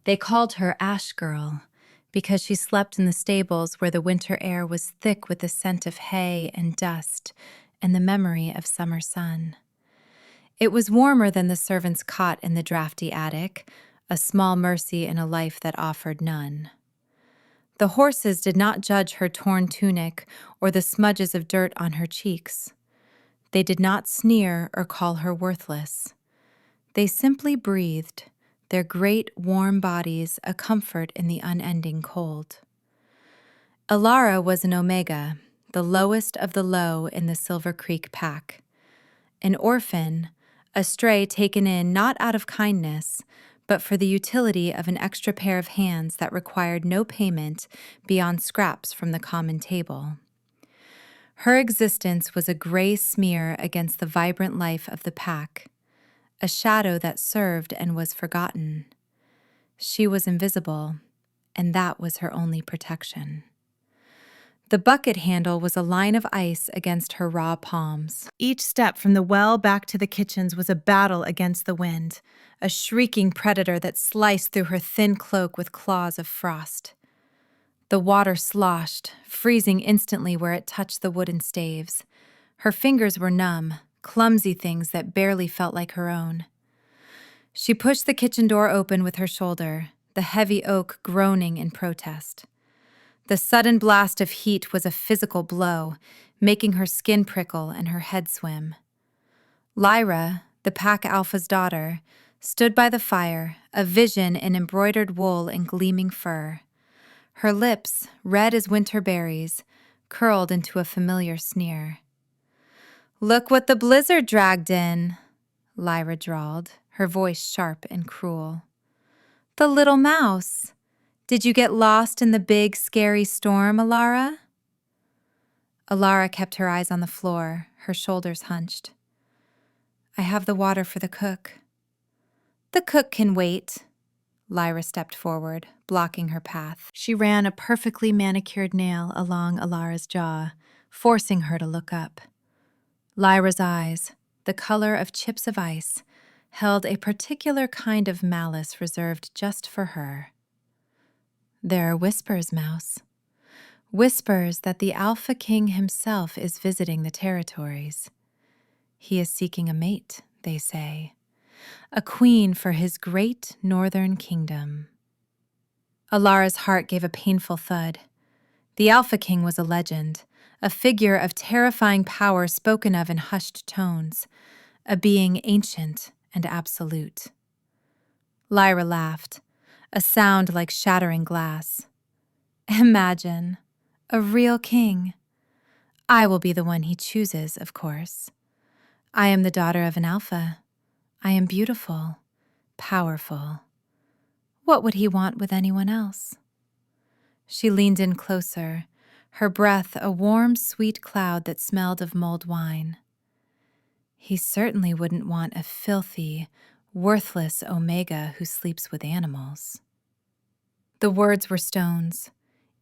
They called her Ash Girl because she slept in the stables where the winter air was thick with the scent of hay and dust and the memory of summer sun. It was warmer than the servant's cot in the drafty attic, a small mercy in a life that offered none. The horses did not judge her torn tunic or the smudges of dirt on her cheeks. They did not sneer or call her worthless. They simply breathed, their great warm bodies a comfort in the unending cold. Alara was an Omega, the lowest of the low in the Silver Creek pack. An orphan, a stray taken in not out of kindness, but for the utility of an extra pair of hands that required no payment beyond scraps from the common table. Her existence was a gray smear against the vibrant life of the pack, a shadow that served and was forgotten. She was invisible, and that was her only protection. The bucket handle was a line of ice against her raw palms. Each step from the well back to the kitchens was a battle against the wind, a shrieking predator that sliced through her thin cloak with claws of frost. The water sloshed, freezing instantly where it touched the wooden staves. Her fingers were numb, clumsy things that barely felt like her own. She pushed the kitchen door open with her shoulder, the heavy oak groaning in protest. The sudden blast of heat was a physical blow, making her skin prickle and her head swim. Lyra, the pack alpha's daughter, stood by the fire, a vision in embroidered wool and gleaming fur. Her lips, red as winter berries, curled into a familiar sneer. "Look what the blizzard dragged in," Lyra drawled, her voice sharp and cruel. "The little mouse. Did you get lost in the big, scary storm, Alara?" Alara kept her eyes on the floor, her shoulders hunched. "I have the water for the cook." "The cook can wait." Lyra stepped forward, blocking her path. She ran a perfectly manicured nail along Alara's jaw, forcing her to look up. Lyra's eyes, the color of chips of ice, held a particular kind of malice reserved just for her. "There are whispers, Mouse. Whispers that the Alpha King himself is visiting the territories. He is seeking a mate, they say. A queen for his great northern kingdom." Alara's heart gave a painful thud. The Alpha King was a legend, a figure of terrifying power spoken of in hushed tones, a being ancient and absolute. Lyra laughed, a sound like shattering glass. "Imagine, a real king. I will be the one he chooses, of course. I am the daughter of an alpha. I am beautiful, powerful. What would he want with anyone else?" She leaned in closer, her breath a warm, sweet cloud that smelled of mulled wine. "He certainly wouldn't want a filthy, worthless Omega who sleeps with animals." The words were stones,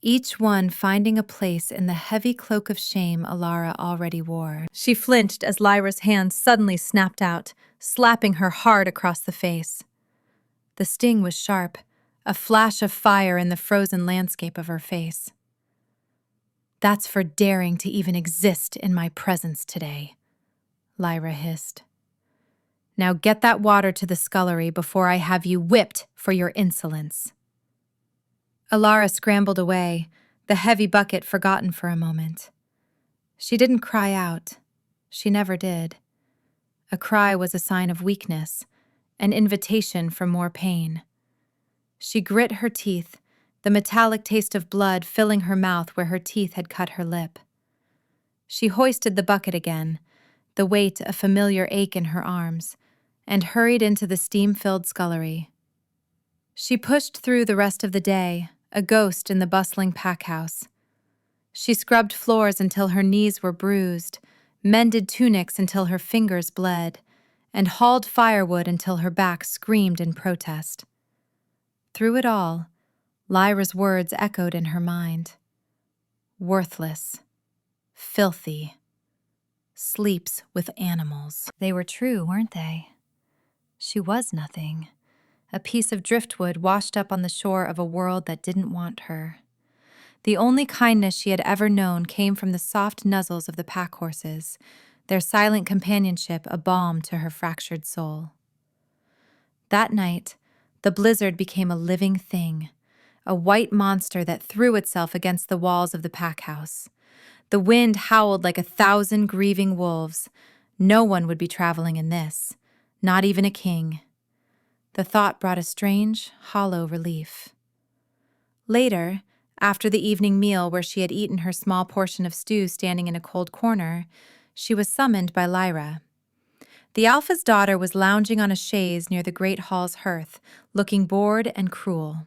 each one finding a place in the heavy cloak of shame Alara already wore. She flinched as Lyra's hand suddenly snapped out, slapping her hard across the face. The sting was sharp, a flash of fire in the frozen landscape of her face. "That's for daring to even exist in my presence today," Lyra hissed. "Now get that water to the scullery before I have you whipped for your insolence." Alara scrambled away, the heavy bucket forgotten for a moment. She didn't cry out. She never did. A cry was a sign of weakness, an invitation for more pain. She grit her teeth, the metallic taste of blood filling her mouth where her teeth had cut her lip. She hoisted the bucket again, the weight a familiar ache in her arms, and hurried into the steam-filled scullery. She pushed through the rest of the day, a ghost in the bustling pack house. She scrubbed floors until her knees were bruised, mended tunics until her fingers bled, and hauled firewood until her back screamed in protest. Through it all, Lyra's words echoed in her mind. Worthless, filthy, sleeps with animals. They were true, weren't they? She was nothing, a piece of driftwood washed up on the shore of a world that didn't want her. The only kindness she had ever known came from the soft nuzzles of the pack horses, their silent companionship a balm to her fractured soul. That night, the blizzard became a living thing, a white monster that threw itself against the walls of the pack house. The wind howled like 1,000 grieving wolves. No one would be traveling in this, not even a king. The thought brought a strange, hollow relief. Later, after the evening meal where she had eaten her small portion of stew standing in a cold corner, she was summoned by Lyra. The Alpha's daughter was lounging on a chaise near the great hall's hearth, looking bored and cruel.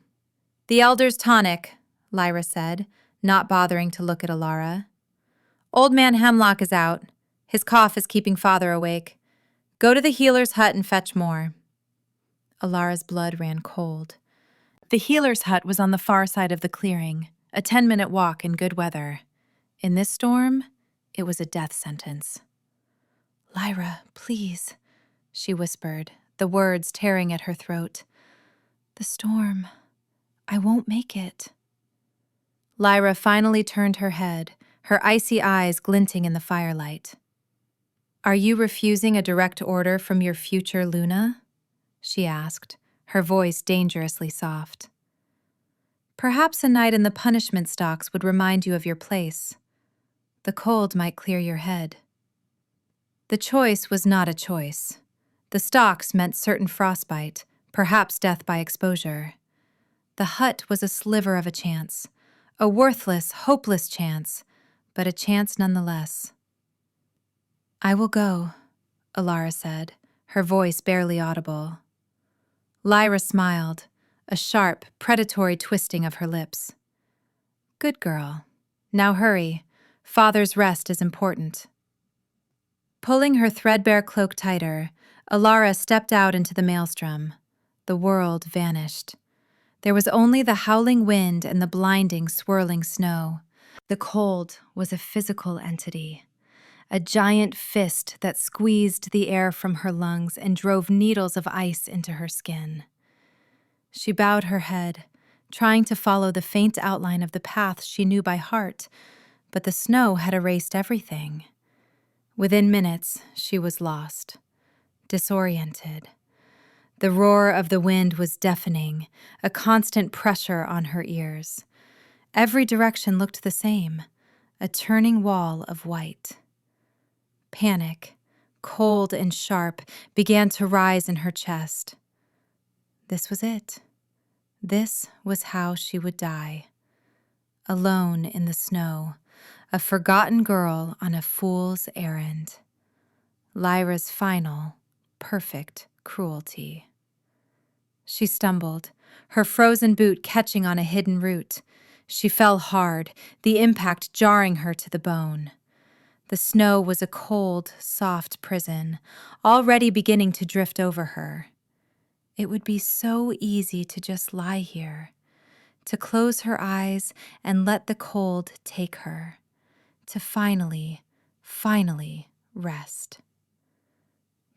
"The elder's tonic," Lyra said, not bothering to look at Alara. "Old man Hemlock is out. His cough is keeping father awake. Go to the healer's hut and fetch more." Alara's blood ran cold. The healer's hut was on the far side of the clearing, a 10-minute walk in good weather. In this storm, it was a death sentence. "Lyra, please," she whispered, the words tearing at her throat. "The storm. I won't make it." Lyra finally turned her head, her icy eyes glinting in the firelight. "Are you refusing a direct order from your future Luna?" she asked, her voice dangerously soft. "Perhaps a night in the punishment stocks would remind you of your place. The cold might clear your head." The choice was not a choice. The stocks meant certain frostbite, perhaps death by exposure. The hut was a sliver of a chance, a worthless, hopeless chance, but a chance nonetheless. "I will go," Alara said, her voice barely audible. Lyra smiled, a sharp, predatory twisting of her lips. "Good girl. Now hurry. Father's rest is important." Pulling her threadbare cloak tighter, Alara stepped out into the maelstrom. The world vanished. There was only the howling wind and the blinding, swirling snow. The cold was a physical entity, a giant fist that squeezed the air from her lungs and drove needles of ice into her skin. She bowed her head, trying to follow the faint outline of the path she knew by heart, but the snow had erased everything. Within minutes, she was lost, disoriented. The roar of the wind was deafening, a constant pressure on her ears. Every direction looked the same, a turning wall of white. Panic, cold and sharp, began to rise in her chest. This was it. This was how she would die. Alone in the snow, a forgotten girl on a fool's errand. Lyra's final, perfect cruelty. She stumbled, her frozen boot catching on a hidden root. She fell hard, the impact jarring her to the bone. The snow was a cold, soft prison, already beginning to drift over her. It would be so easy to just lie here, to close her eyes and let the cold take her, to finally rest.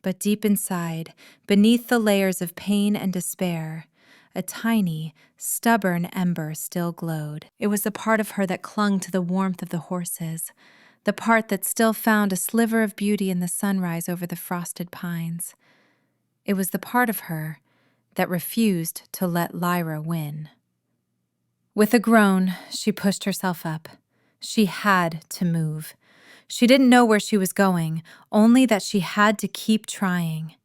But deep inside, beneath the layers of pain and despair, a tiny, stubborn ember still glowed. It was the part of her that clung to the warmth of the horses, the part that still found a sliver of beauty in the sunrise over the frosted pines. It was the part of her that refused to let Lyra win. With a groan, she pushed herself up. She had to move. She didn't know where she was going, only that she had to keep trying.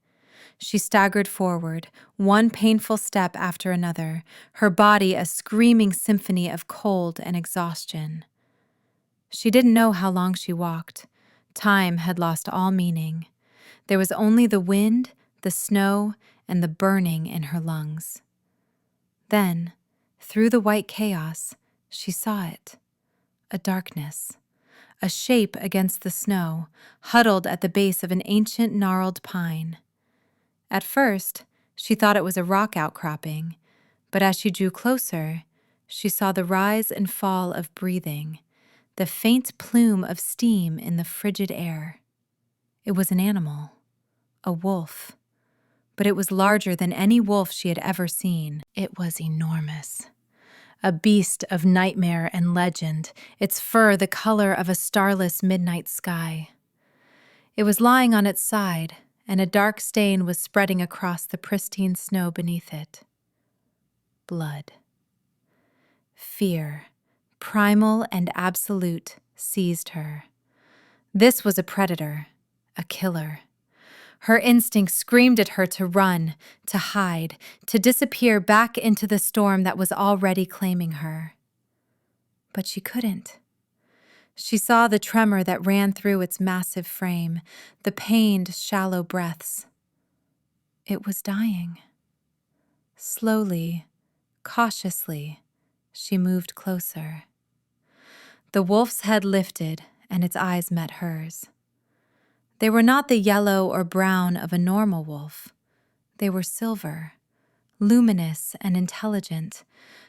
She staggered forward, one painful step after another, her body a screaming symphony of cold and exhaustion. She didn't know how long she walked. Time had lost all meaning. There was only the wind, the snow, and the burning in her lungs. Then, through the white chaos, she saw it. A darkness. A shape against the snow, huddled at the base of an ancient gnarled pine. At first, she thought it was a rock outcropping, but as she drew closer, she saw the rise and fall of breathing, the faint plume of steam in the frigid air. It was an animal, a wolf, but it was larger than any wolf she had ever seen. It was enormous. A beast of nightmare and legend, its fur the color of a starless midnight sky. It was lying on its side, and a dark stain was spreading across the pristine snow beneath it. Blood. Fear, primal and absolute, seized her. This was a predator, a killer. Her instinct screamed at her to run, to hide, to disappear back into the storm that was already claiming her. But she couldn't. She saw the tremor that ran through its massive frame, the pained, shallow breaths. It was dying. Slowly, cautiously, she moved closer. The wolf's head lifted, and its eyes met hers. They were not the yellow or brown of a normal wolf. They were silver, luminous and intelligent,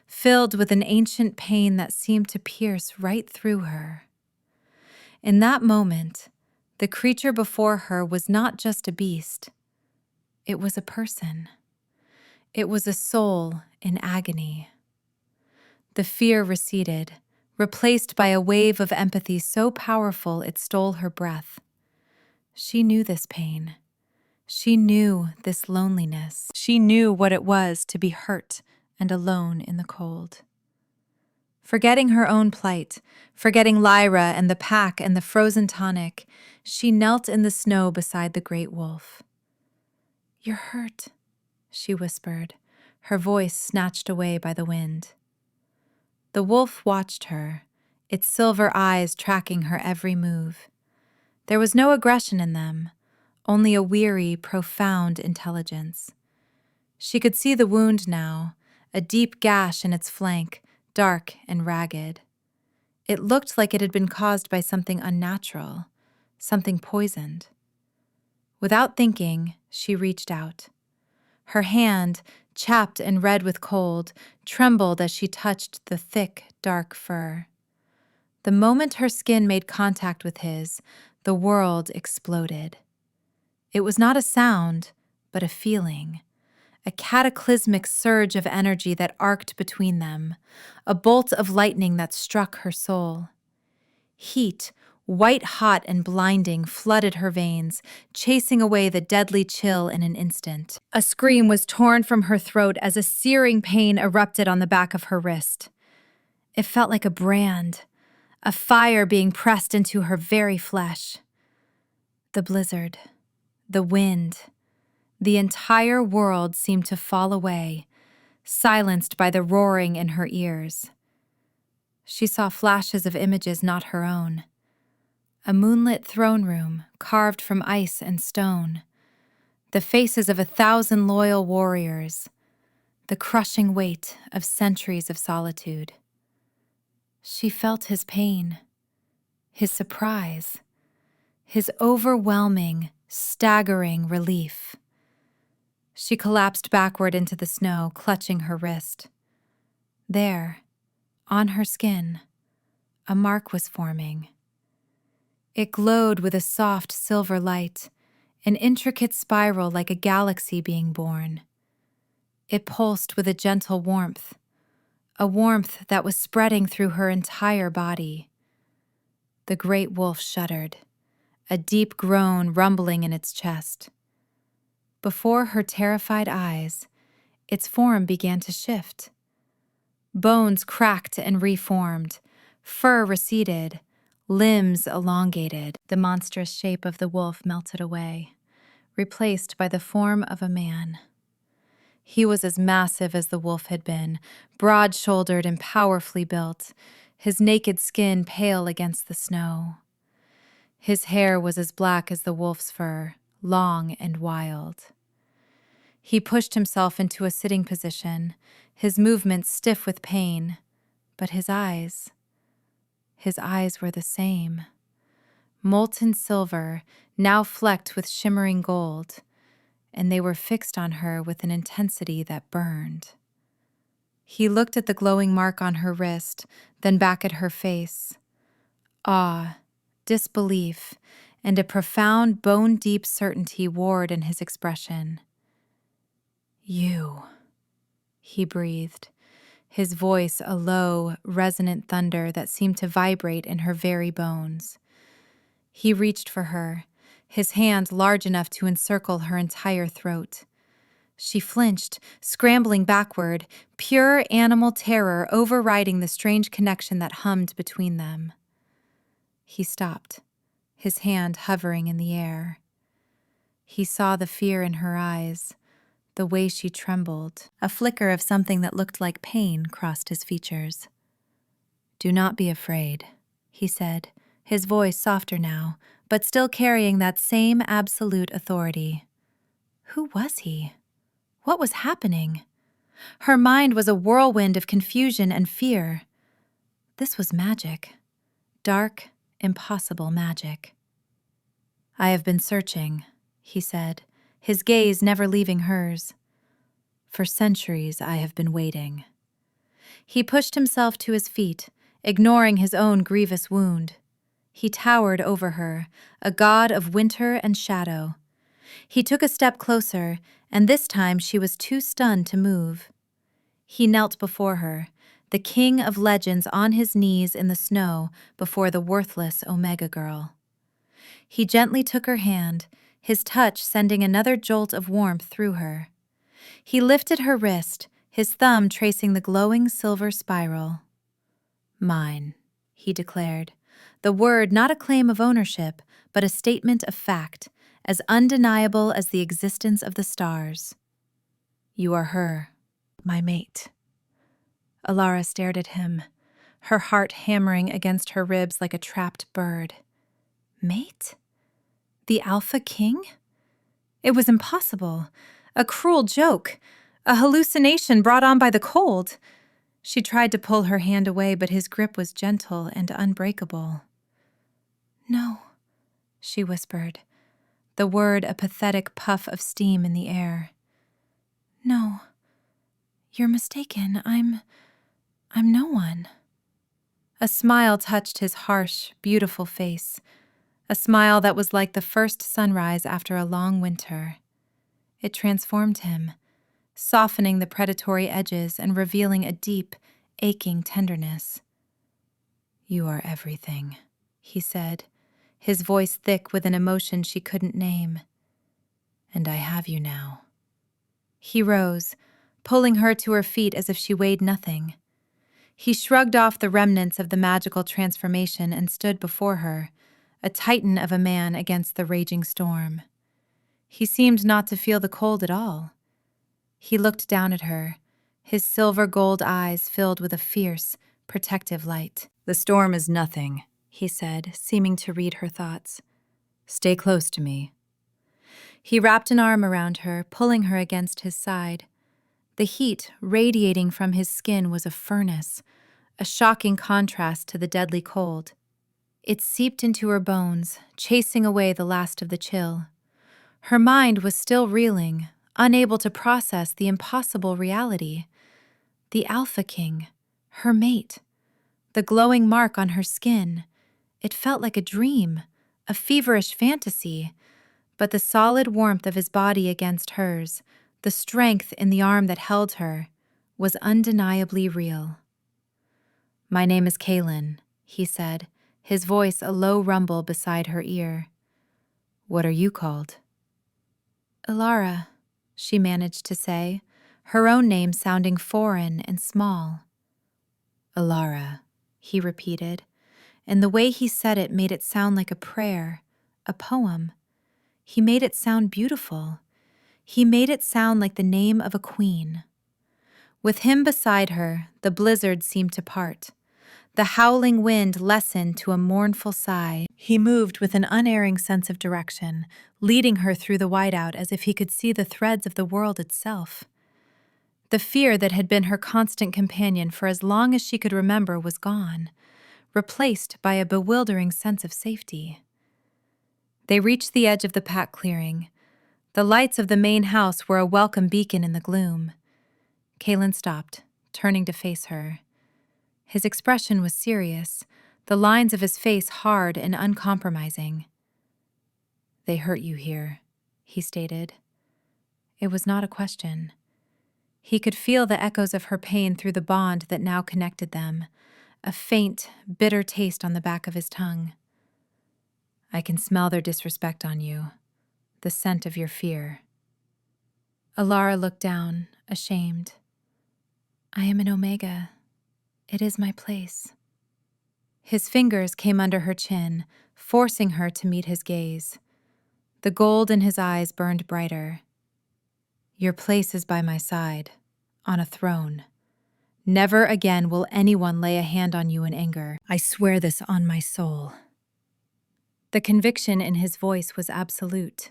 filled with an ancient pain that seemed to pierce right through her. In that moment, the creature before her was not just a beast. It was a person. It was a soul in agony. The fear receded, replaced by a wave of empathy so powerful it stole her breath. She knew this pain. She knew this loneliness. She knew what it was to be hurt and alone in the cold. Forgetting her own plight, forgetting Lyra and the pack and the frozen tonic, she knelt in the snow beside the great wolf. "You're hurt," she whispered, her voice snatched away by the wind. The wolf watched her, its silver eyes tracking her every move. There was no aggression in them, only a weary, profound intelligence. She could see the wound now, a deep gash in its flank, dark and ragged. It looked like it had been caused by something unnatural, something poisoned. Without thinking, she reached out. Her hand, chapped and red with cold, trembled as she touched the thick, dark fur. The moment her skin made contact with his, the world exploded. It was not a sound, but a feeling. A cataclysmic surge of energy that arced between them, a bolt of lightning that struck her soul. Heat, white-hot and blinding, flooded her veins, chasing away the deadly chill in an instant. A scream was torn from her throat as a searing pain erupted on the back of her wrist. It felt like a brand, a fire being pressed into her very flesh. The blizzard, the wind, the entire world seemed to fall away, silenced by the roaring in her ears. She saw flashes of images not her own. A moonlit throne room carved from ice and stone. The faces of 1,000 loyal warriors. The crushing weight of centuries of solitude. She felt his pain, his surprise, his overwhelming, staggering relief. She collapsed backward into the snow, clutching her wrist. There, on her skin, a mark was forming. It glowed with a soft silver light, an intricate spiral like a galaxy being born. It pulsed with a gentle warmth, a warmth that was spreading through her entire body. The great wolf shuddered, a deep groan rumbling in its chest. Before her terrified eyes, its form began to shift. Bones cracked and reformed, fur receded, limbs elongated. The monstrous shape of the wolf melted away, replaced by the form of a man. He was as massive as the wolf had been, broad-shouldered and powerfully built, his naked skin pale against the snow. His hair was as black as the wolf's fur, long and wild. He pushed himself into a sitting position, his movements stiff with pain, but his eyes were the same. Molten silver, now flecked with shimmering gold, and they were fixed on her with an intensity that burned. He looked at the glowing mark on her wrist, then back at her face. Awe, disbelief, and a profound, bone-deep certainty warred in his expression. You, he breathed, his voice a low, resonant thunder that seemed to vibrate in her very bones. He reached for her, his hand large enough to encircle her entire throat. She flinched, scrambling backward, pure animal terror overriding the strange connection that hummed between them. He stopped, his hand hovering in the air. He saw the fear in her eyes, the way she trembled. A flicker of something that looked like pain crossed his features. "Do not be afraid," he said, his voice softer now, but still carrying that same absolute authority. Who was he? What was happening? Her mind was a whirlwind of confusion and fear. This was magic. Dark, impossible magic. "I have been searching," he said, his gaze never leaving hers. "For centuries I have been waiting." He pushed himself to his feet, ignoring his own grievous wound. He towered over her, a god of winter and shadow. He took a step closer, and this time she was too stunned to move. He knelt before her, the king of legends on his knees in the snow before the worthless Omega girl. He gently took her hand, his touch sending another jolt of warmth through her. He lifted her wrist, his thumb tracing the glowing silver spiral. "Mine," he declared, the word not a claim of ownership, but a statement of fact, as undeniable as the existence of the stars. "You are her, my mate." Alara stared at him, her heart hammering against her ribs like a trapped bird. Mate? The Alpha King? It was impossible. A cruel joke. A hallucination brought on by the cold. She tried to pull her hand away, but his grip was gentle and unbreakable. "No," she whispered, the word a pathetic puff of steam in the air. "No, you're mistaken. I'm no one." A smile touched his harsh, beautiful face, a smile that was like the first sunrise after a long winter. It transformed him, softening the predatory edges and revealing a deep, aching tenderness. "You are everything," he said, his voice thick with an emotion she couldn't name. "And I have you now." He rose, pulling her to her feet as if she weighed nothing. He shrugged off the remnants of the magical transformation and stood before her, a titan of a man against the raging storm. He seemed not to feel the cold at all. He looked down at her, his silver gold eyes filled with a fierce, protective light. "The storm is nothing," he said, seeming to read her thoughts. "Stay close to me." He wrapped an arm around her, pulling her against his side. The heat radiating from his skin was a furnace, a shocking contrast to the deadly cold. It seeped into her bones, chasing away the last of the chill. Her mind was still reeling, unable to process the impossible reality. The Alpha King, her mate, the glowing mark on her skin. It felt like a dream, a feverish fantasy, but the solid warmth of his body against hers, the strength in the arm that held her, was undeniably real. "My name is Kaylin," he said, his voice a low rumble beside her ear. "What are you called?" "Alara," she managed to say, her own name sounding foreign and small. "Alara," he repeated, and the way he said it made it sound like a prayer, a poem. He made it sound beautiful. He made it sound like the name of a queen. With him beside her, the blizzard seemed to part. The howling wind lessened to a mournful sigh. He moved with an unerring sense of direction, leading her through the whiteout as if he could see the threads of the world itself. The fear that had been her constant companion for as long as she could remember was gone, replaced by a bewildering sense of safety. They reached the edge of the pack clearing. The lights of the main house were a welcome beacon in the gloom. Kaylin stopped, turning to face her. His expression was serious, the lines of his face hard and uncompromising. "They hurt you here," he stated. It was not a question. He could feel the echoes of her pain through the bond that now connected them, a faint, bitter taste on the back of his tongue. I can smell their disrespect on you, the scent of your fear. Alara looked down, ashamed. I am an Omega. It is my place. His fingers came under her chin, forcing her to meet his gaze. The gold in his eyes burned brighter. Your place is by my side, on a throne. Never again will anyone lay a hand on you in anger. I swear this on my soul. The conviction in his voice was absolute.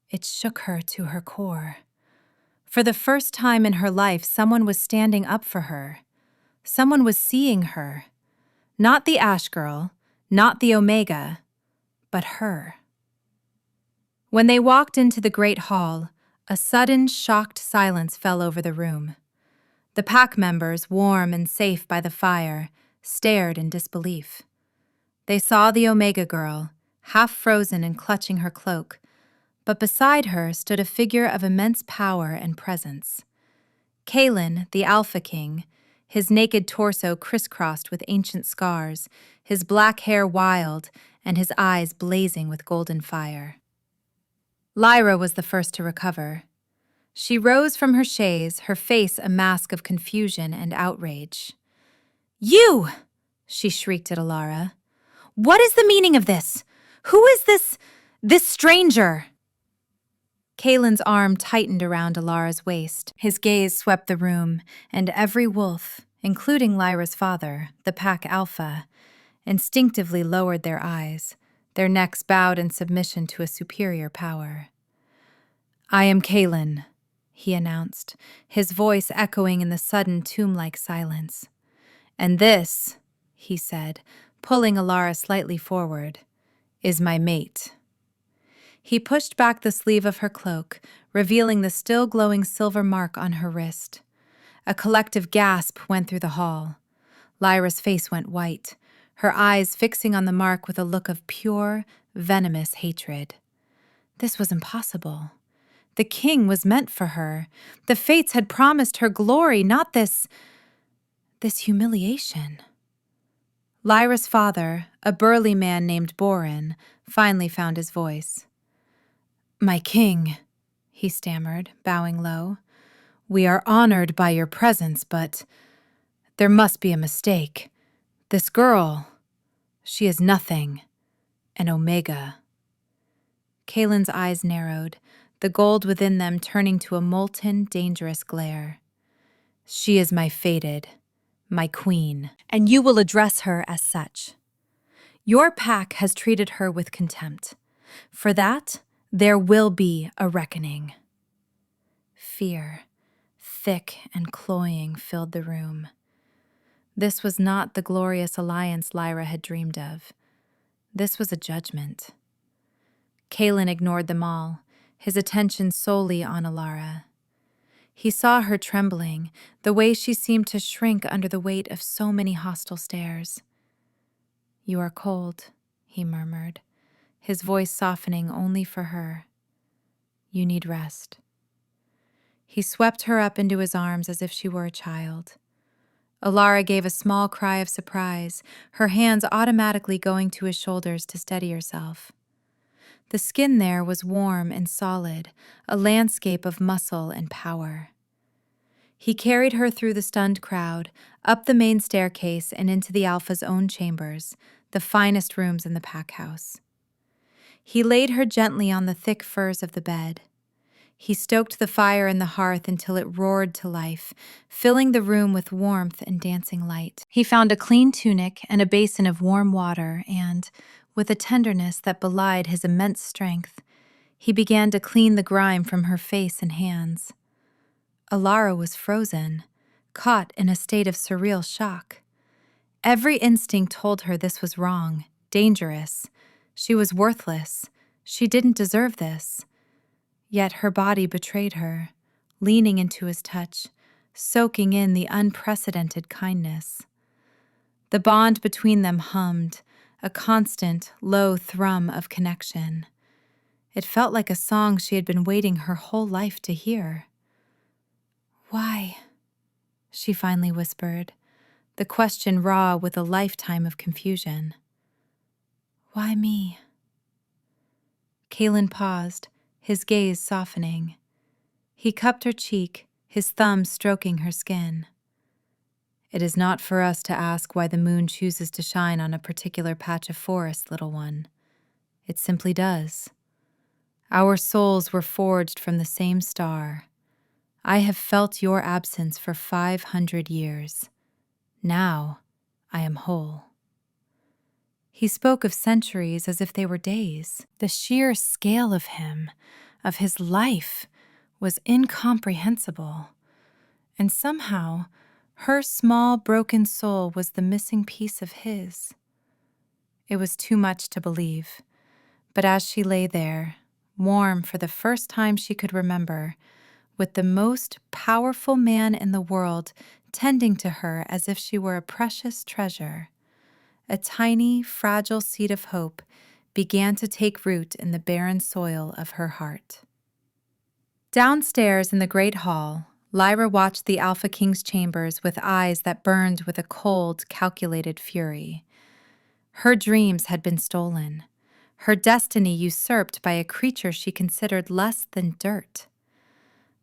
It shook her to her core. For the first time in her life, someone was standing up for her. Someone was seeing her. Not the Ash Girl, not the Omega, but her. When they walked into the great hall, a sudden, shocked silence fell over the room. The pack members, warm and safe by the fire, stared in disbelief. They saw the Omega Girl, half frozen and clutching her cloak, but beside her stood a figure of immense power and presence. Kalen, the Alpha King, his naked torso crisscrossed with ancient scars, his black hair wild, and his eyes blazing with golden fire. Lyra was the first to recover. She rose from her chaise, her face a mask of confusion and outrage. You! She shrieked at Alara. What is the meaning of this? Who is this stranger? Kalen's arm tightened around Alara's waist. His gaze swept the room, and every wolf, including Lyra's father, the pack alpha, instinctively lowered their eyes, their necks bowed in submission to a superior power. I am Kalen, he announced, his voice echoing in the sudden tomb-like silence. And this, he said, pulling Alara slightly forward, is my mate. He pushed back the sleeve of her cloak, revealing the still glowing silver mark on her wrist. A collective gasp went through the hall. Lyra's face went white, her eyes fixing on the mark with a look of pure, venomous hatred. This was impossible. The king was meant for her. The fates had promised her glory, not this humiliation. Lyra's father, a burly man named Borin, finally found his voice. My king, he stammered, bowing low. We are honored by your presence, but there must be a mistake. This girl, she is nothing, an Omega. Kalen's eyes narrowed, the gold within them turning to a molten, dangerous glare. She is my fated, my queen, and you will address her as such. Your pack has treated her with contempt. For that, there will be a reckoning. Fear, thick and cloying, filled the room. This was not the glorious alliance Lyra had dreamed of. This was a judgment. Kalen ignored them all, his attention solely on Alara. He saw her trembling, the way she seemed to shrink under the weight of so many hostile stares. You are cold, he murmured, his voice softening only for her. You need rest. He swept her up into his arms as if she were a child. Alara gave a small cry of surprise, her hands automatically going to his shoulders to steady herself. The skin there was warm and solid, a landscape of muscle and power. He carried her through the stunned crowd, up the main staircase and into the Alpha's own chambers, the finest rooms in the pack house. He laid her gently on the thick furs of the bed. He stoked the fire in the hearth until it roared to life, filling the room with warmth and dancing light. He found a clean tunic and a basin of warm water and, with a tenderness that belied his immense strength, he began to clean the grime from her face and hands. Alara was frozen, caught in a state of surreal shock. Every instinct told her this was wrong, dangerous. She was worthless. She didn't deserve this. Yet her body betrayed her, leaning into his touch, soaking in the unprecedented kindness. The bond between them hummed, a constant, low thrum of connection. It felt like a song she had been waiting her whole life to hear. Why? She finally whispered, the question raw with a lifetime of confusion. Why me? Kalen paused, his gaze softening. He cupped her cheek, his thumb stroking her skin. It is not for us to ask why the moon chooses to shine on a particular patch of forest, little one. It simply does. Our souls were forged from the same star. I have felt your absence for 500 years. Now I am whole. He spoke of centuries as if they were days. The sheer scale of him, of his life, was incomprehensible. And somehow, her small, broken soul was the missing piece of his. It was too much to believe. But as she lay there, warm for the first time she could remember, with the most powerful man in the world tending to her as if she were a precious treasure, a tiny, fragile seed of hope began to take root in the barren soil of her heart. Downstairs in the great hall, Lyra watched the Alpha King's chambers with eyes that burned with a cold, calculated fury. Her dreams had been stolen, her destiny usurped by a creature she considered less than dirt.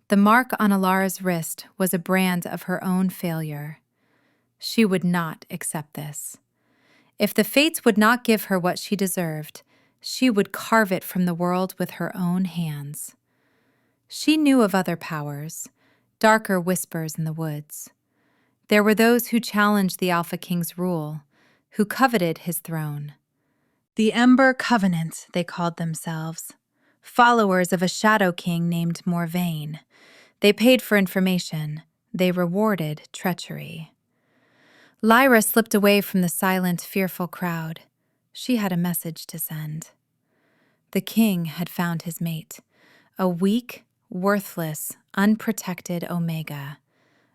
The mark on Alara's wrist was a brand of her own failure. She would not accept this. If the fates would not give her what she deserved, she would carve it from the world with her own hands. She knew of other powers, darker whispers in the woods. There were those who challenged the Alpha King's rule, who coveted his throne. The Ember Covenant, they called themselves, followers of a Shadow King named Morvain. They paid for information. They rewarded treachery. Lyra slipped away from the silent, fearful crowd. She had a message to send. The king had found his mate, a weak, worthless, unprotected Omega,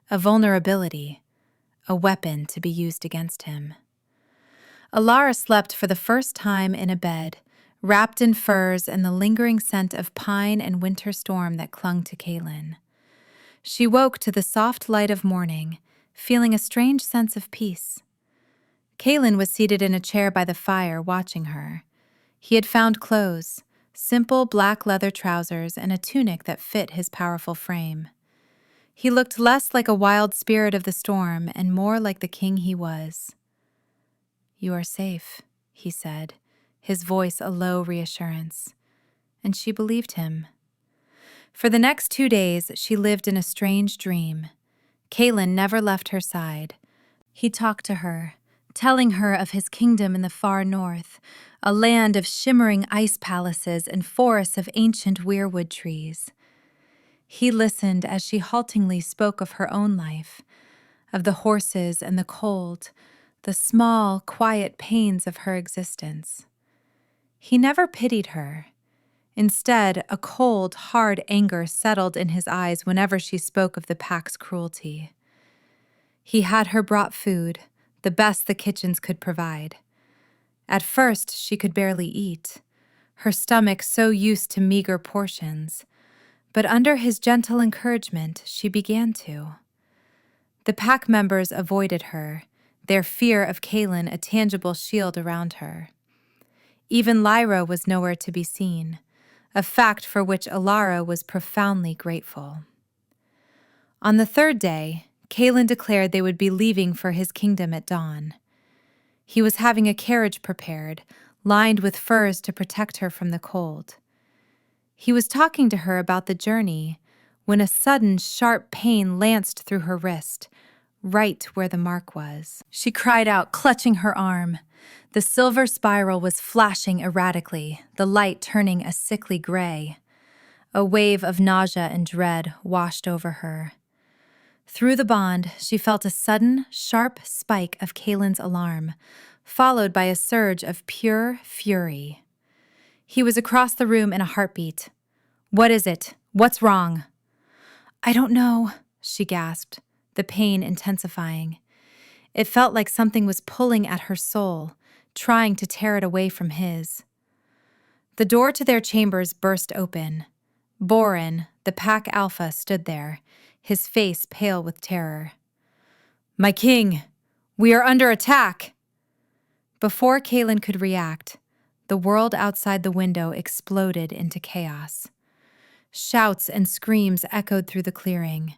a vulnerability, a weapon to be used against him. Alara slept for the first time in a bed, wrapped in furs and the lingering scent of pine and winter storm that clung to Kalen. She woke to the soft light of morning, feeling a strange sense of peace. Kalen was seated in a chair by the fire, watching her. He had found clothes, simple black leather trousers and a tunic that fit his powerful frame. He looked less like a wild spirit of the storm and more like the king he was. "You are safe," he said, his voice a low reassurance. And she believed him. For the next 2 days, she lived in a strange dream. Kalen never left her side. He talked to her, telling her of his kingdom in the far north, a land of shimmering ice palaces and forests of ancient weirwood trees. He listened as she haltingly spoke of her own life, of the horses and the cold, the small, quiet pains of her existence. He never pitied her. Instead, a cold, hard anger settled in his eyes whenever she spoke of the pack's cruelty. He had her brought food, the best the kitchens could provide. At first, she could barely eat, her stomach so used to meager portions. But under his gentle encouragement, she began to. The pack members avoided her, their fear of Kalen a tangible shield around her. Even Lyra was nowhere to be seen, a fact for which Alara was profoundly grateful. On the 3rd day, Kalen declared they would be leaving for his kingdom at dawn. He was having a carriage prepared, lined with furs to protect her from the cold. He was talking to her about the journey when a sudden, sharp pain lanced through her wrist, right where the mark was. She cried out, clutching her arm. The silver spiral was flashing erratically, the light turning a sickly gray. A wave of nausea and dread washed over her. Through the bond, she felt a sudden, sharp spike of Kalen's alarm, followed by a surge of pure fury. He was across the room in a heartbeat. "What is it? What's wrong?" "I don't know," she gasped, the pain intensifying. It felt like something was pulling at her soul, trying to tear it away from his. The door to their chambers burst open. Borin, the pack alpha, stood there, his face pale with terror. "My king, we are under attack!" Before Kaelin could react, the world outside the window exploded into chaos. Shouts and screams echoed through the clearing.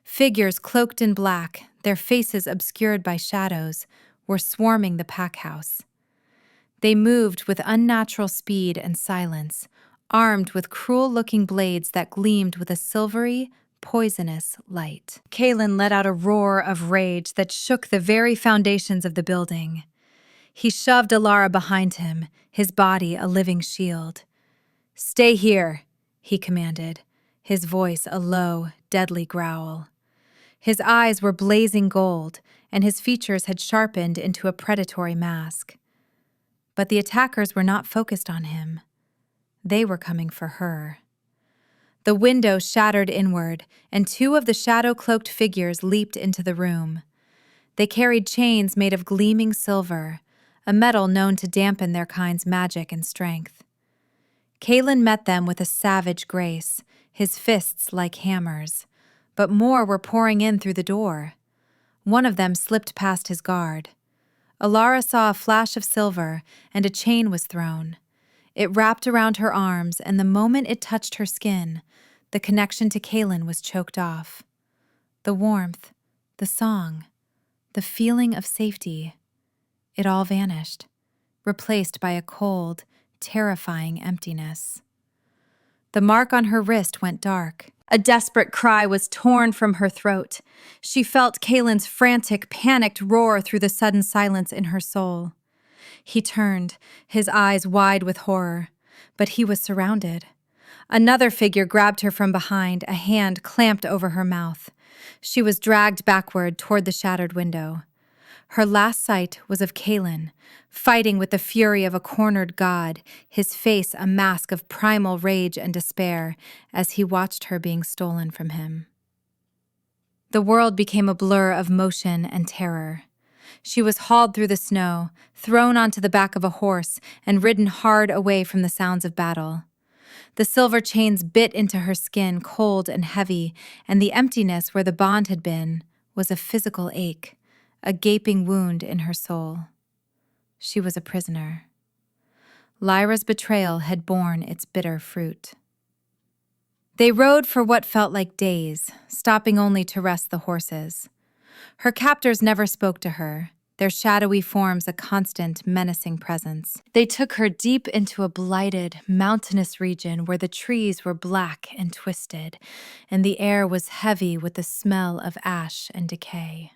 Figures cloaked in black, their faces obscured by shadows, were swarming the pack house. They moved with unnatural speed and silence, armed with cruel-looking blades that gleamed with a silvery, poisonous light. Kaelin let out a roar of rage that shook the very foundations of the building. He shoved Alara behind him, his body a living shield. "Stay here," he commanded, his voice a low, deadly growl. His eyes were blazing gold, and his features had sharpened into a predatory mask. But the attackers were not focused on him. They were coming for her. The window shattered inward, and two of the shadow-cloaked figures leaped into the room. They carried chains made of gleaming silver, a metal known to dampen their kind's magic and strength. Kaelin met them with a savage grace, his fists like hammers, but more were pouring in through the door. One of them slipped past his guard. Alara saw a flash of silver, and a chain was thrown. It wrapped around her arms, and the moment it touched her skin, the connection to Kaelin was choked off. The warmth, the song, the feeling of safety, it all vanished, replaced by a cold, terrifying emptiness. The mark on her wrist went dark. A desperate cry was torn from her throat. She felt Kaelin's frantic, panicked roar through the sudden silence in her soul. He turned, his eyes wide with horror, but he was surrounded. Another figure grabbed her from behind, a hand clamped over her mouth. She was dragged backward toward the shattered window. Her last sight was of Kaelin, fighting with the fury of a cornered god, his face a mask of primal rage and despair as he watched her being stolen from him. The world became a blur of motion and terror. She was hauled through the snow, thrown onto the back of a horse, and ridden hard away from the sounds of battle. The silver chains bit into her skin, cold and heavy, and the emptiness where the bond had been was a physical ache, a gaping wound in her soul. She was a prisoner. Lyra's betrayal had borne its bitter fruit. They rode for what felt like days, stopping only to rest the horses. Her captors never spoke to her, their shadowy forms a constant, menacing presence. They took her deep into a blighted, mountainous region where the trees were black and twisted, and the air was heavy with the smell of ash and decay.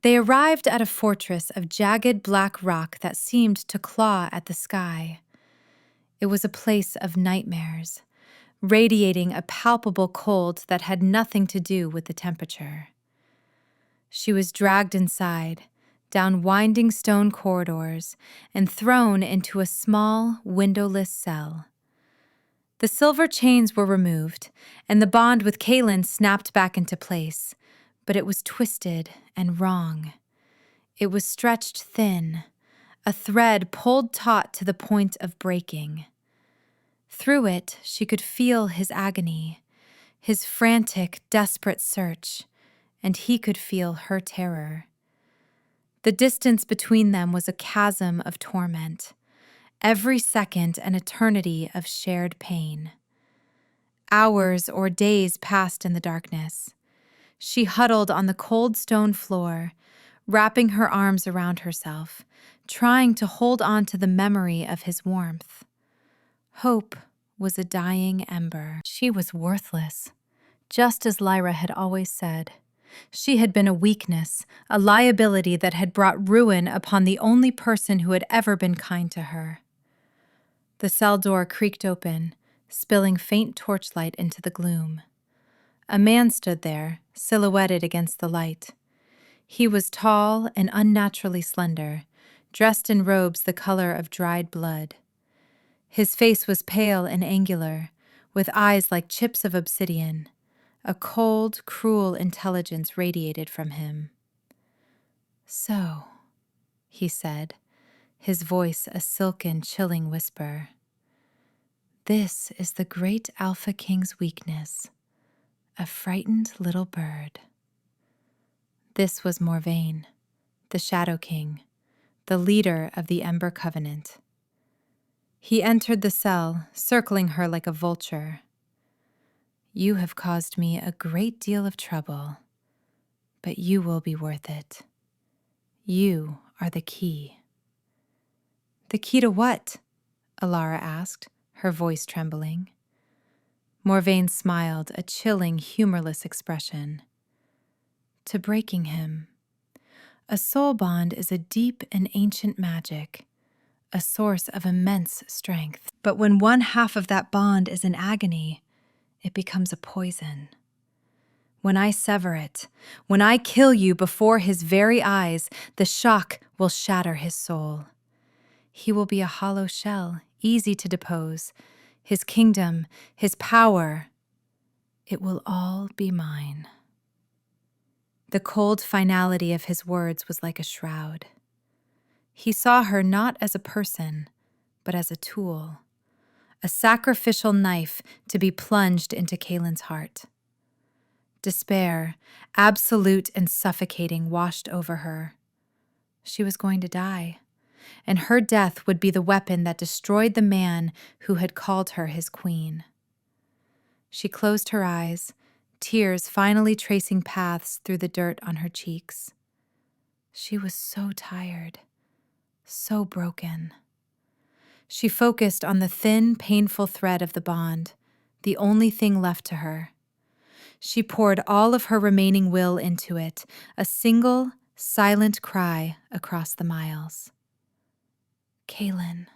They arrived at a fortress of jagged black rock that seemed to claw at the sky. It was a place of nightmares, radiating a palpable cold that had nothing to do with the temperature. She was dragged inside, down winding stone corridors, and thrown into a small, windowless cell. The silver chains were removed, and the bond with Kaelin snapped back into place, but it was twisted and wrong. It was stretched thin, a thread pulled taut to the point of breaking. Through it, she could feel his agony, his frantic, desperate search, and he could feel her terror. The distance between them was a chasm of torment, every second an eternity of shared pain. Hours or days passed in the darkness. She huddled on the cold stone floor, wrapping her arms around herself, trying to hold on to the memory of his warmth. Hope was a dying ember. She was worthless, just as Lyra had always said. She had been a weakness, a liability that had brought ruin upon the only person who had ever been kind to her. The cell door creaked open, spilling faint torchlight into the gloom. A man stood there, silhouetted against the light. He was tall and unnaturally slender, dressed in robes the color of dried blood. His face was pale and angular, with eyes like chips of obsidian. A cold, cruel intelligence radiated from him. "So," he said, his voice a silken, chilling whisper. "This is the great Alpha King's weakness, a frightened little bird. This was Morvain, the Shadow King, the leader of the Ember Covenant. He entered the cell, circling her like a vulture. You have caused me a great deal of trouble, but you will be worth it. You are the key. The key to what? Alara asked, her voice trembling. Morvain smiled, a chilling, humorless expression. To breaking him. A soul bond is a deep and ancient magic, a source of immense strength. But when one half of that bond is in agony, it becomes a poison. When I sever it, when I kill you before his very eyes, the shock will shatter his soul. He will be a hollow shell, easy to depose. His kingdom, his power, it will all be mine. The cold finality of his words was like a shroud. He saw her not as a person, but as a tool, a sacrificial knife to be plunged into Kaelin's heart. Despair, absolute and suffocating, washed over her. She was going to die, and her death would be the weapon that destroyed the man who had called her his queen. She closed her eyes, tears finally tracing paths through the dirt on her cheeks. She was so tired, so broken. She focused on the thin, painful thread of the bond, the only thing left to her. She poured all of her remaining will into it, a single, silent cry across the miles. Kaelin.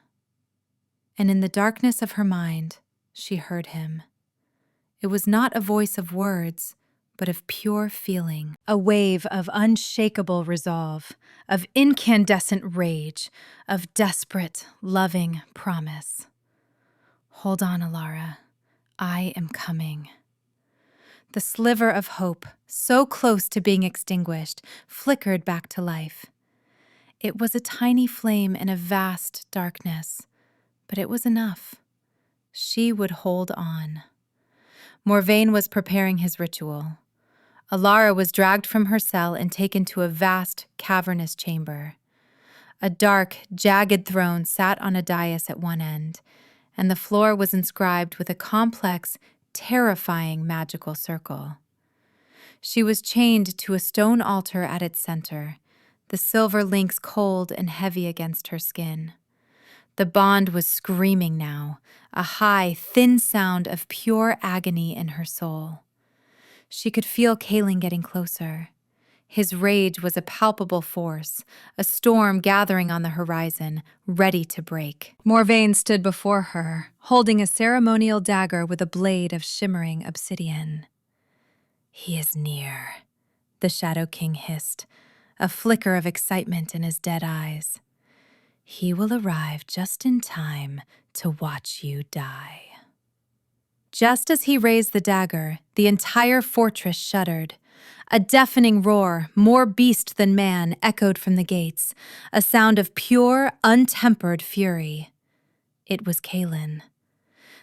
And in the darkness of her mind, she heard him. It was not a voice of words, but of pure feeling, a wave of unshakable resolve, of incandescent rage, of desperate, loving promise. Hold on, Alara. I am coming. The sliver of hope, so close to being extinguished, flickered back to life. It was a tiny flame in a vast darkness, but it was enough. She would hold on. Morvain was preparing his ritual. Alara was dragged from her cell and taken to a vast, cavernous chamber. A dark, jagged throne sat on a dais at one end, and the floor was inscribed with a complex, terrifying magical circle. She was chained to a stone altar at its center, the silver links cold and heavy against her skin. The bond was screaming now, a high, thin sound of pure agony in her soul. She could feel Kaelin getting closer. His rage was a palpable force, a storm gathering on the horizon, ready to break. Morvain stood before her, holding a ceremonial dagger with a blade of shimmering obsidian. He is near, the Shadow King hissed, a flicker of excitement in his dead eyes. He will arrive just in time to watch you die. Just as he raised the dagger, the entire fortress shuddered. A deafening roar, more beast than man, echoed from the gates, a sound of pure, untempered fury. It was Kaelin.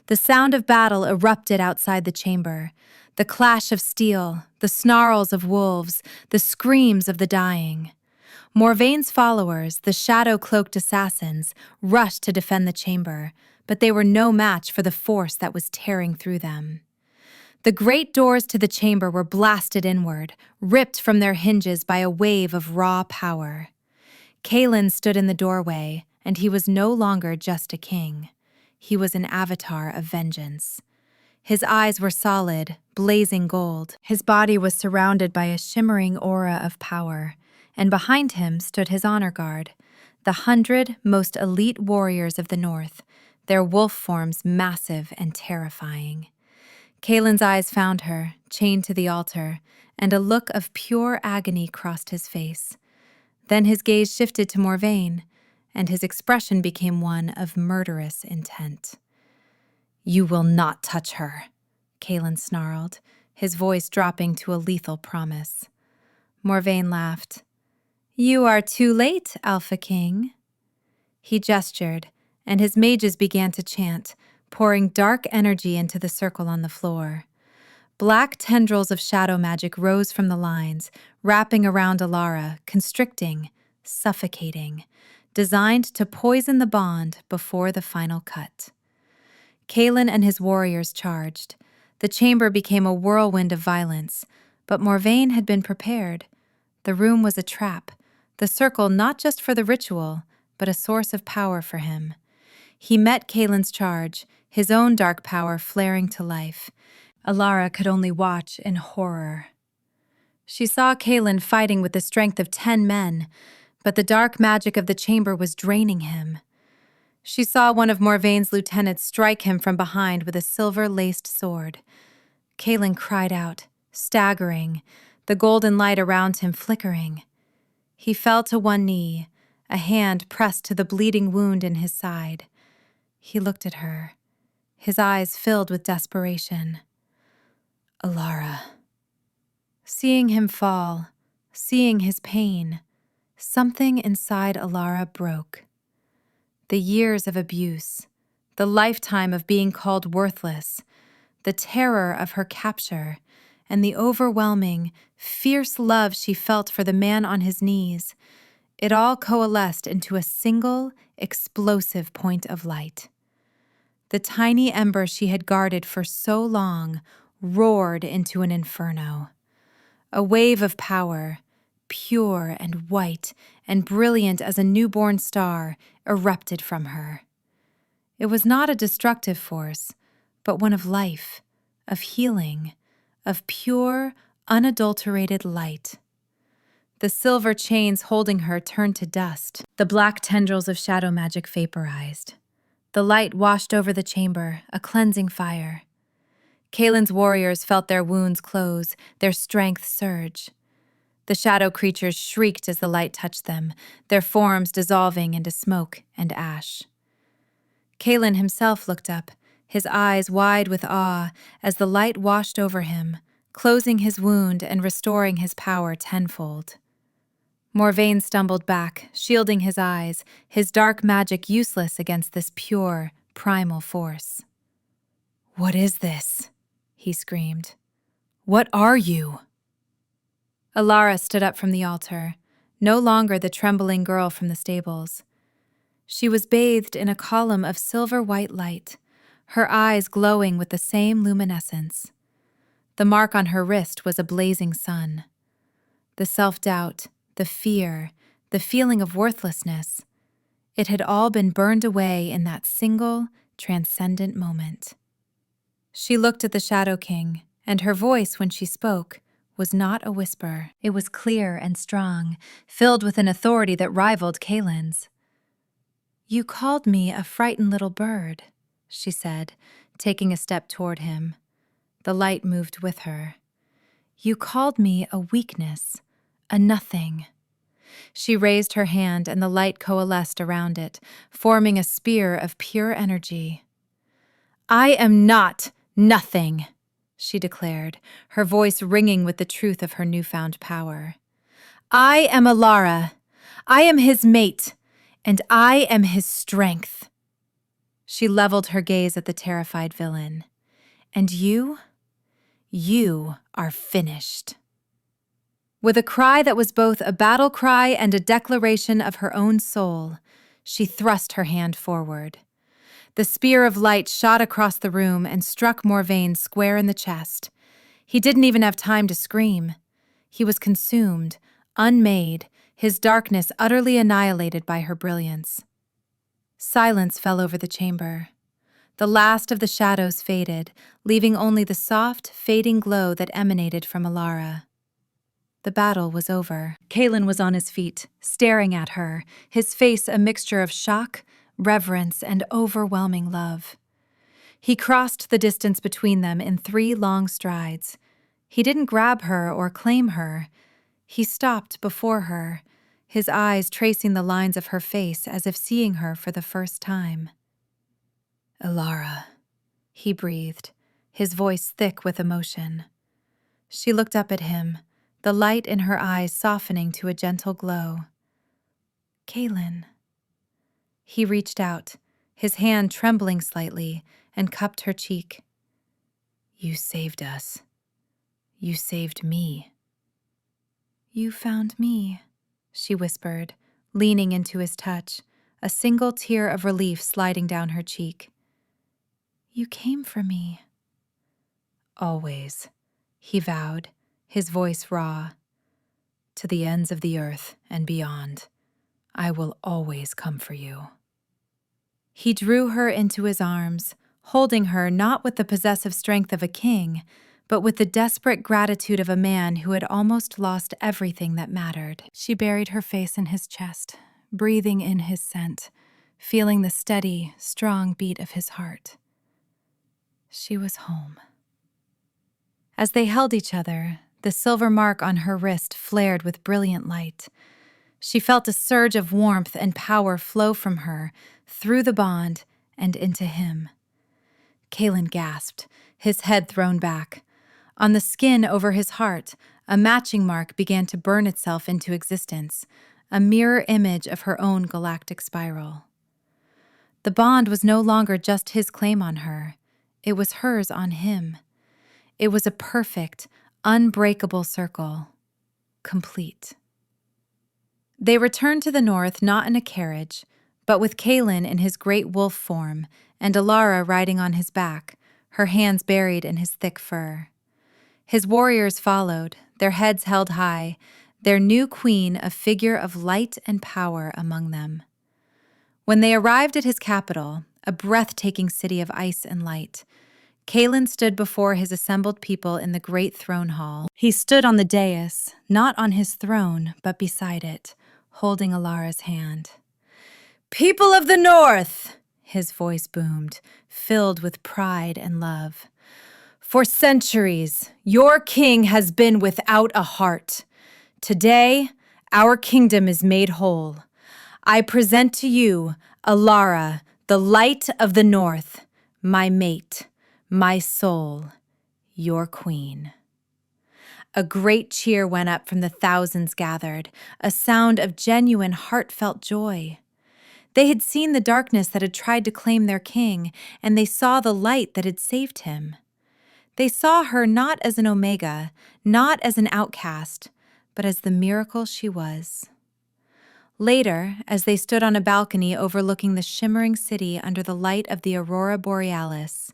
The sound of battle erupted outside the chamber, the clash of steel, the snarls of wolves, the screams of the dying. Morvain's followers, the shadow-cloaked assassins, rushed to defend the chamber, but they were no match for the force that was tearing through them. The great doors to the chamber were blasted inward, ripped from their hinges by a wave of raw power. Kaelin stood in the doorway, and he was no longer just a king. He was an avatar of vengeance. His eyes were solid, blazing gold. His body was surrounded by a shimmering aura of power, and behind him stood his honor guard, the 100 most elite warriors of the North, their wolf forms massive and terrifying. Kaelin's eyes found her, chained to the altar, and a look of pure agony crossed his face. Then his gaze shifted to Morvain, and his expression became one of murderous intent. "You will not touch her," Kaelin snarled, his voice dropping to a lethal promise. Morvain laughed. "You are too late, Alpha King." He gestured, and his mages began to chant, pouring dark energy into the circle on the floor. Black tendrils of shadow magic rose from the lines, wrapping around Alara, constricting, suffocating, designed to poison the bond before the final cut. Kalen and his warriors charged. The chamber became a whirlwind of violence, but Morvain had been prepared. The room was a trap, the circle not just for the ritual, but a source of power for him. He met Kalen's charge, his own dark power flaring to life. Alara could only watch in horror. She saw Kalen fighting with the strength of 10 men, but the dark magic of the chamber was draining him. She saw one of Morvain's lieutenants strike him from behind with a silver-laced sword. Kalen cried out, staggering, the golden light around him flickering. He fell to one knee, a hand pressed to the bleeding wound in his side. He looked at her, his eyes filled with desperation. Alara. Seeing him fall, seeing his pain, something inside Alara broke. The years of abuse, the lifetime of being called worthless, the terror of her capture, and the overwhelming, fierce love she felt for the man on his knees, it all coalesced into a single, explosive point of light. The tiny ember she had guarded for so long roared into an inferno. A wave of power, pure and white and brilliant as a newborn star, erupted from her. It was not a destructive force, but one of life, of healing, of pure, unadulterated light. The silver chains holding her turned to dust. The black tendrils of shadow magic vaporized. The light washed over the chamber, a cleansing fire. Kalen's warriors felt their wounds close, their strength surge. The shadow creatures shrieked as the light touched them, their forms dissolving into smoke and ash. Kalen himself looked up, his eyes wide with awe as the light washed over him, closing his wound and restoring his power tenfold. Morvain stumbled back, shielding his eyes, his dark magic useless against this pure, primal force. "What is this?" he screamed. "What are you?" Alara stood up from the altar, no longer the trembling girl from the stables. She was bathed in a column of silver-white light, her eyes glowing with the same luminescence. The mark on her wrist was a blazing sun. The self-doubt, the fear, the feeling of worthlessness, it had all been burned away in that single, transcendent moment. She looked at the Shadow King, and her voice, when she spoke, was not a whisper. It was clear and strong, filled with an authority that rivaled Kalen's. "You called me a frightened little bird," she said, taking a step toward him. The light moved with her. "You called me a weakness, a nothing." She raised her hand and the light coalesced around it, forming a spear of pure energy. "I am not nothing," she declared, her voice ringing with the truth of her newfound power. "I am Alara. I am his mate, and I am his strength." She leveled her gaze at the terrified villain. "And you are finished." With a cry that was both a battle cry and a declaration of her own soul, she thrust her hand forward. The spear of light shot across the room and struck Morvain square in the chest. He didn't even have time to scream. He was consumed, unmade, his darkness utterly annihilated by her brilliance. Silence fell over the chamber. The last of the shadows faded, leaving only the soft, fading glow that emanated from Alara. The battle was over. Kalen was on his feet, staring at her, his face a mixture of shock, reverence, and overwhelming love. He crossed the distance between them in 3 long strides. He didn't grab her or claim her. He stopped before her, his eyes tracing the lines of her face as if seeing her for the first time. "Alara," he breathed, his voice thick with emotion. She looked up at him, the light in her eyes softening to a gentle glow. "Kalen." He reached out, his hand trembling slightly, and cupped her cheek. "You saved us," You saved me." "You found me," she whispered, leaning into his touch, a single tear of relief sliding down her cheek. "You came for me." "Always," he vowed, his voice raw. "To the ends of the earth and beyond, I will always come for you." He drew her into his arms, holding her not with the possessive strength of a king, but with the desperate gratitude of a man who had almost lost everything that mattered. She buried her face in his chest, breathing in his scent, feeling the steady, strong beat of his heart. She was home. As they held each other, the silver mark on her wrist flared with brilliant light. She felt a surge of warmth and power flow from her, through the bond, and into him. Kaelin gasped, his head thrown back. On the skin over his heart, a matching mark began to burn itself into existence, a mirror image of her own galactic spiral. The bond was no longer just his claim on her. It was hers on him. It was a perfect, unbreakable circle. Complete. They returned to the north not in a carriage, but with Kaelin in his great wolf form and Alara riding on his back, her hands buried in his thick fur. His warriors followed, their heads held high, their new queen a figure of light and power among them. When they arrived at his capital, a breathtaking city of ice and light, Kaelin stood before his assembled people in the great throne hall. He stood on the dais, not on his throne, but beside it, holding Alara's hand. "People of the North!" his voice boomed, filled with pride and love. "For centuries, your king has been without a heart. Today, our kingdom is made whole. I present to you Alara, the light of the North, my mate, my soul, your queen." A great cheer went up from the thousands gathered, a sound of genuine, heartfelt joy. They had seen the darkness that had tried to claim their king, and they saw the light that had saved him. They saw her not as an omega, not as an outcast, but as the miracle she was. Later, as they stood on a balcony overlooking the shimmering city under the light of the aurora borealis,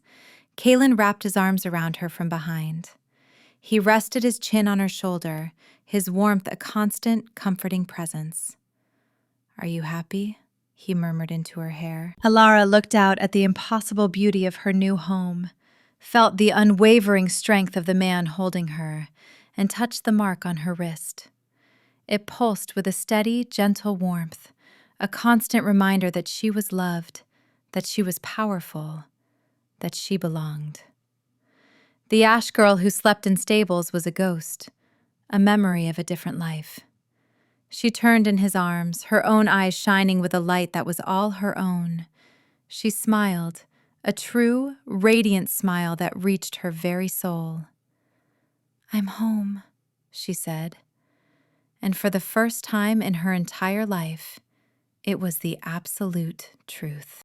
Kaelin wrapped his arms around her from behind. He rested his chin on her shoulder, his warmth a constant, comforting presence. "Are you happy?" he murmured into her hair. Alara looked out at the impossible beauty of her new home, felt the unwavering strength of the man holding her, and touched the mark on her wrist. It pulsed with a steady, gentle warmth, a constant reminder that she was loved, that she was powerful, that she belonged. The ash girl who slept in stables was a ghost, a memory of a different life. She turned in his arms, her own eyes shining with a light that was all her own. She smiled, a true, radiant smile that reached her very soul. "I'm home," she said. And for the first time in her entire life, it was the absolute truth.